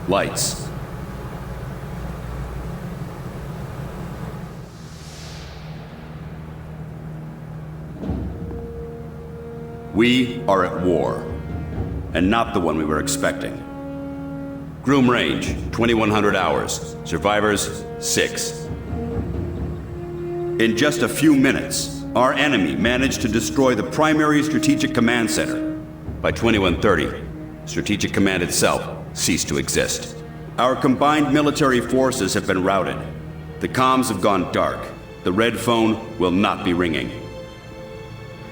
Lights. We are at war, and not the one we were expecting. Groom range, 2100 hours. Survivors, 6. In just a few minutes, our enemy managed to destroy the primary Strategic Command Center. By 2130, Strategic Command itself ceased to exist. Our combined military forces have been routed. The comms have gone dark. The red phone will not be ringing.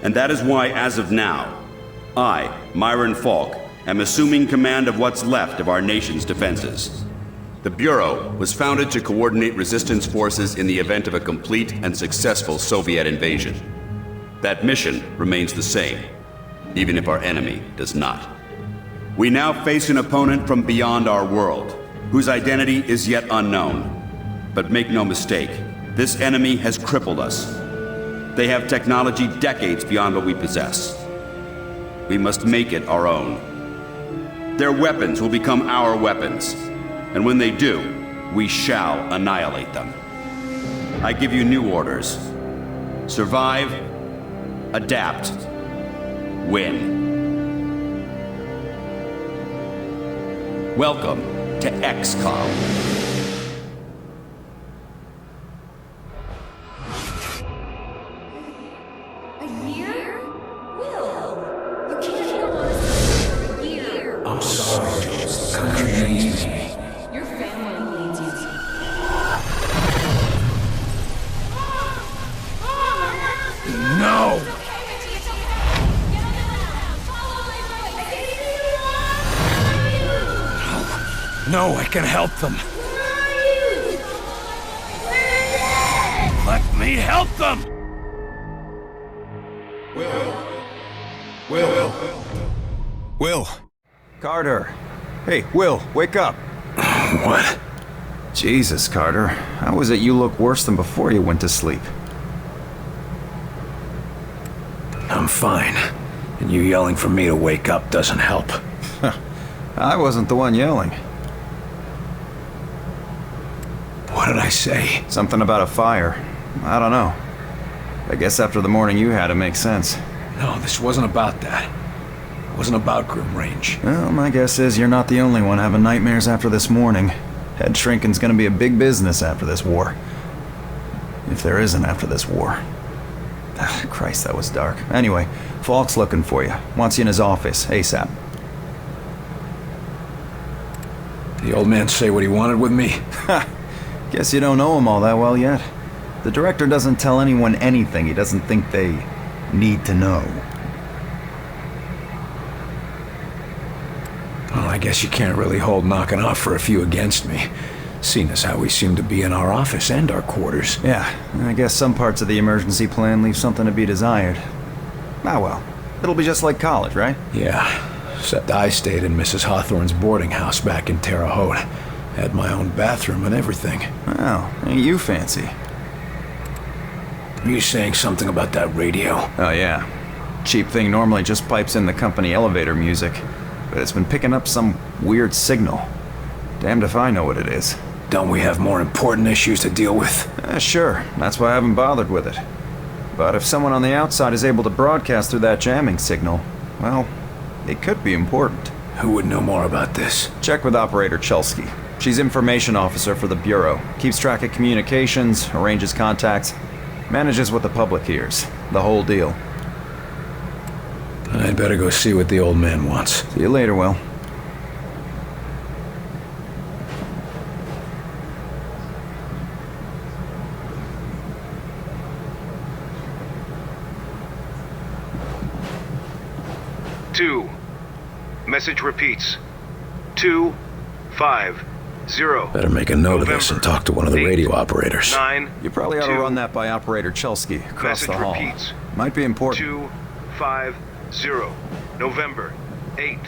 And that is why, as of now, I, Myron Falk, am assuming command of what's left of our nation's defenses. The Bureau was founded to coordinate resistance forces in the event of a complete and successful Soviet invasion. That mission remains the same, even if our enemy does not. We now face an opponent from beyond our world, whose identity is yet unknown. But make no mistake, this enemy has crippled us. They have technology decades beyond what we possess. We must make it our own. Their weapons will become our weapons, and when they do, we shall annihilate them. I give you new orders. Survive, adapt, win. Welcome to XCOM. A year? Will, you can't go on a for a year. I'm sorry, Jules. The country needs me. Your family needs you. No! No, I can help them. Let me help them! Will. Carter. Hey, Will, wake up. What? Jesus, Carter. How is it you look worse than before you went to sleep? I'm fine. And you yelling for me to wake up doesn't help. I wasn't the one yelling. What did I say? Something about a fire. I don't know. I guess after the morning you had, it makes sense. No, this wasn't about that. It wasn't about Groom Range. Well, my guess is you're not the only one having nightmares after this morning. Head shrinking's gonna be a big business after this war. If there isn't after this war. Christ, that was dark. Anyway, Falk's looking for you. Wants you in his office, ASAP. The old man say what he wanted with me? Guess you don't know him all that well yet. The director doesn't tell anyone anything he doesn't think they need to know. Well, I guess you can't really hold knocking off for a few against me, seeing as how we seem to be in our office and our quarters. Yeah, I guess some parts of the emergency plan leave something to be desired. Ah well, it'll be just like college, right? Yeah, except I stayed in Mrs. Hawthorne's boarding house back in Terre Haute. Had my own bathroom and everything. Well, ain't you fancy? Are you saying something about that radio? Oh yeah. Cheap thing normally just pipes in the company elevator music, but it's been picking up some weird signal. Damned if I know what it is. Don't we have more important issues to deal with? Sure, that's why I haven't bothered with it. But if someone on the outside is able to broadcast through that jamming signal, well, it could be important. Who would know more about this? Check with Operator Chelsky. She's information officer for the Bureau. Keeps track of communications, arranges contacts, manages what the public hears. The whole deal. I'd better go see what the old man wants. See you later, Will. Two. Message repeats. 2, 5, 0. Better make a note of this and talk to one of the radio operators. 9. You probably ought to run that by Operator Chelsky across the hall. Repeats. Might be important. 2, 5, 0. November 8.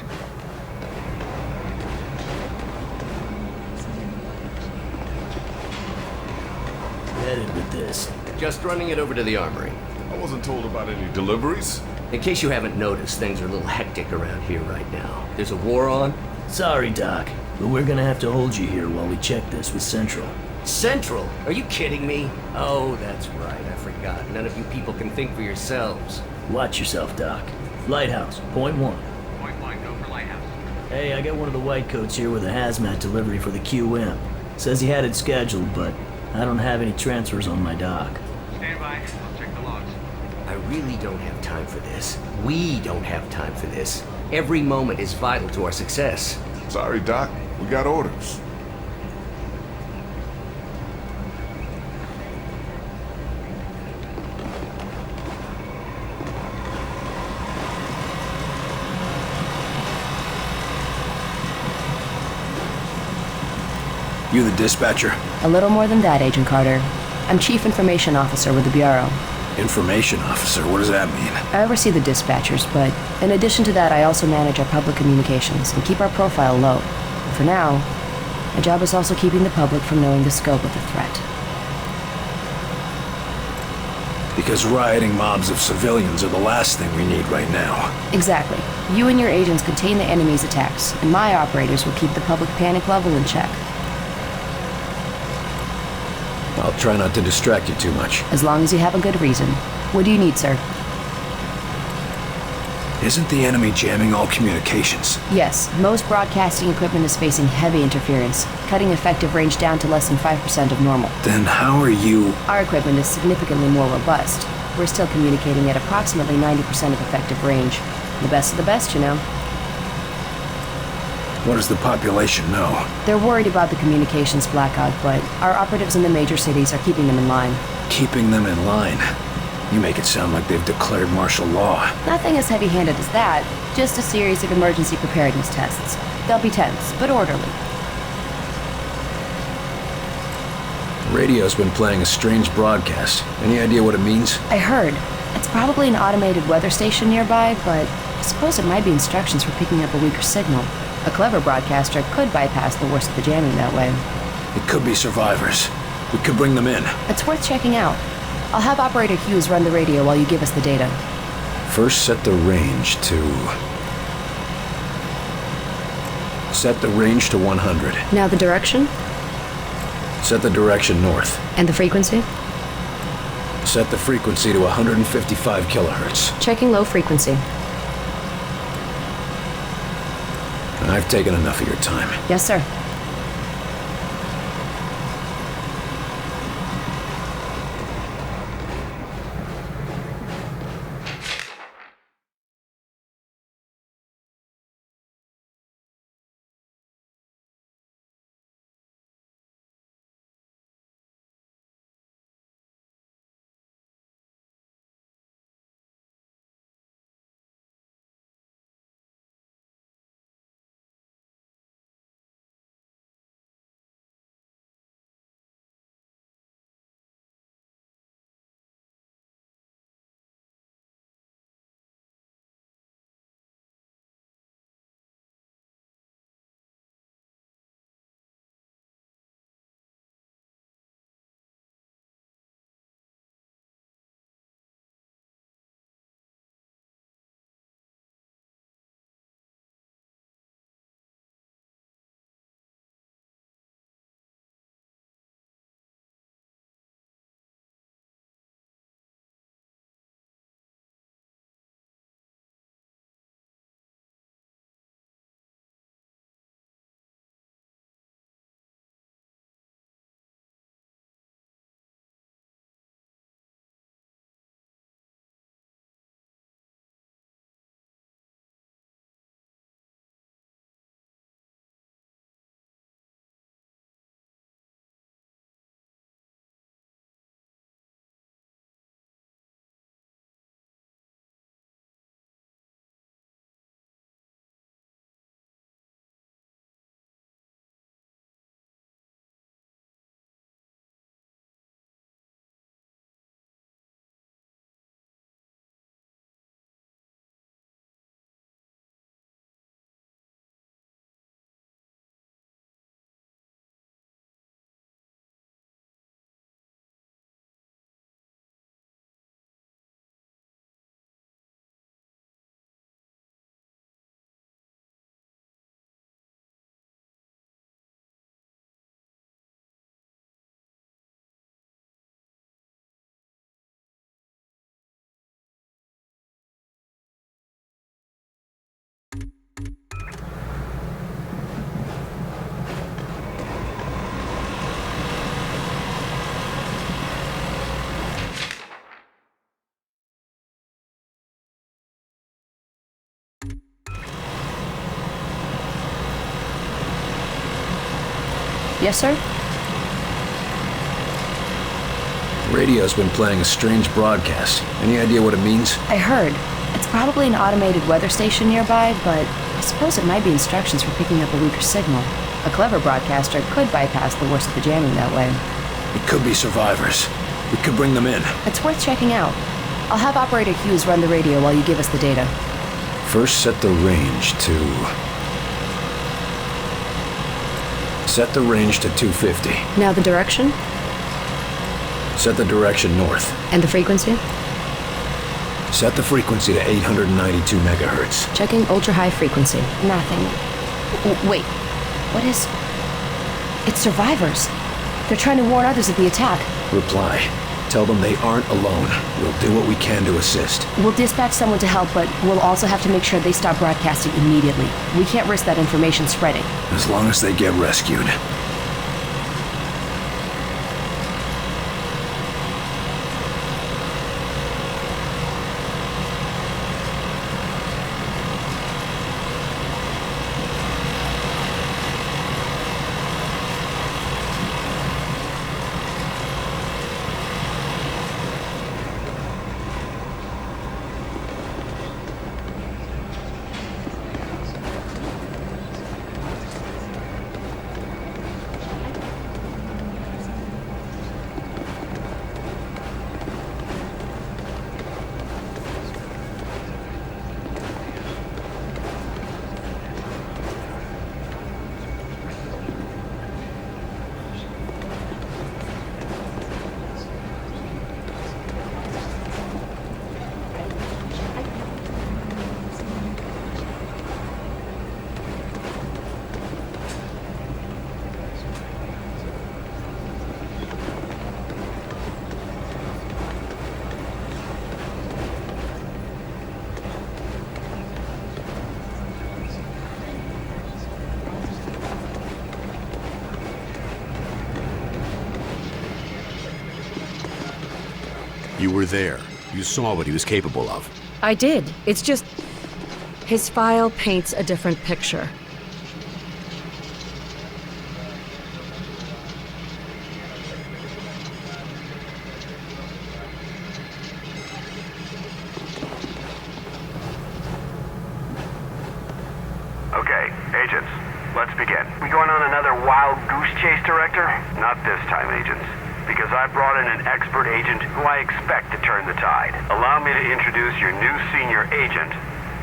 Headed with this. Just running it over to the armory. I wasn't told about any deliveries. In case you haven't noticed, things are a little hectic around here right now. There's a war on. Sorry, Doc. But we're gonna have to hold you here while we check this with Central. Central? Are you kidding me? Oh, that's right, I forgot. None of you people can think for yourselves. Watch yourself, Doc. Lighthouse, point 1. Point 1, go for Lighthouse. Hey, I got one of the white coats here with a hazmat delivery for the QM. Says he had it scheduled, but I don't have any transfers on my dock. Stand by, I'll check the logs. I really don't have time for this. We don't have time for this. Every moment is vital to our success. Sorry, Doc. We got orders. You the dispatcher? A little more than that, Agent Carter. I'm Chief Information Officer with the Bureau. Information officer, what does that mean? I oversee the dispatchers, but in addition to that, I also manage our public communications and keep our profile low. And for now, my job is also keeping the public from knowing the scope of the threat. Because rioting mobs of civilians are the last thing we need right now. Exactly. You and your agents contain the enemy's attacks, and my operators will keep the public panic level in check. I'll try not to distract you too much. As long as you have a good reason. What do you need, sir? Isn't the enemy jamming all communications? Yes, most broadcasting equipment is facing heavy interference, cutting effective range down to less than 5% of normal. Then how are you... Our equipment is significantly more robust. We're still communicating at approximately 90% of effective range. The best of the best, you know. What does the population know? They're worried about the communications blackout, but our operatives in the major cities are keeping them in line. Keeping them in line? You make it sound like they've declared martial law. Nothing as heavy-handed as that, just a series of emergency preparedness tests. They'll be tense, but orderly. The radio's been playing a strange broadcast. Any idea what it means? I heard. It's probably an automated weather station nearby, but I suppose it might be instructions for picking up a weaker signal. A clever broadcaster could bypass the worst of the jamming that way. It could be survivors. We could bring them in. It's worth checking out. I'll have Operator Hughes run the radio while you give us the data. First, set the range to 100. Now the direction? Set the direction north. And the frequency? Set the frequency to 155 kilohertz. Checking low frequency. I've taken enough of your time. Yes, sir. Yes, sir? The radio's been playing a strange broadcast. Any idea what it means? I heard. It's probably an automated weather station nearby, but I suppose it might be instructions for picking up a weaker signal. A clever broadcaster could bypass the worst of the jamming that way. It could be survivors. We could bring them in. It's worth checking out. I'll have Operator Hughes run the radio while you give us the data. First, set the range to 250. Now the direction? Set the direction north. And the frequency? Set the frequency to 892 megahertz. Checking ultra-high frequency. Nothing. Wait. What is... It's survivors. They're trying to warn others of the attack. Reply. Tell them they aren't alone. We'll do what we can to assist. We'll dispatch someone to help, but we'll also have to make sure they stop broadcasting immediately. We can't risk that information spreading. As long as they get rescued. You were there. You saw what he was capable of. I did. It's just... his file paints a different picture. Okay, agents, let's begin. We going on another wild goose chase, Director? Not this time, agents. Because I brought in an expert agent who I expect to turn the tide. Allow me to introduce your new senior agent,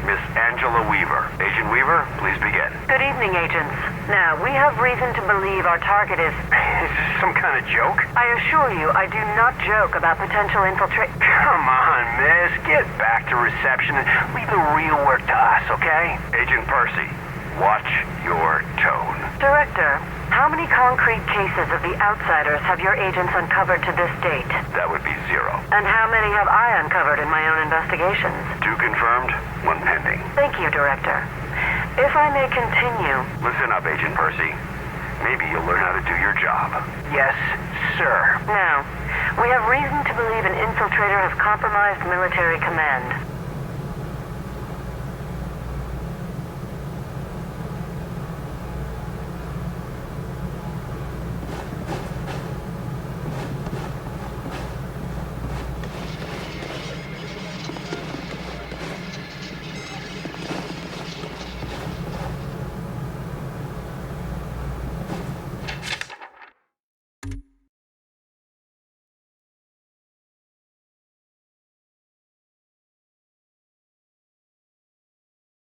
Miss Angela Weaver. Agent Weaver, please begin. Good evening, agents. Now, we have reason to believe our target is... Is this some kind of joke? I assure you, I do not joke about potential infiltrate... Come on, miss. Get back to reception and leave the real work to us, okay? Agent Percy, watch your tone. Director, how many concrete cases of the Outsiders have your agents uncovered to this date? That would be 0. And how many have I uncovered in my own investigations? 2 confirmed, 1 pending. Thank you, Director. If I may continue... Listen up, Agent Percy. Maybe you'll learn how to do your job. Yes, sir. Now, we have reason to believe an infiltrator has compromised military command.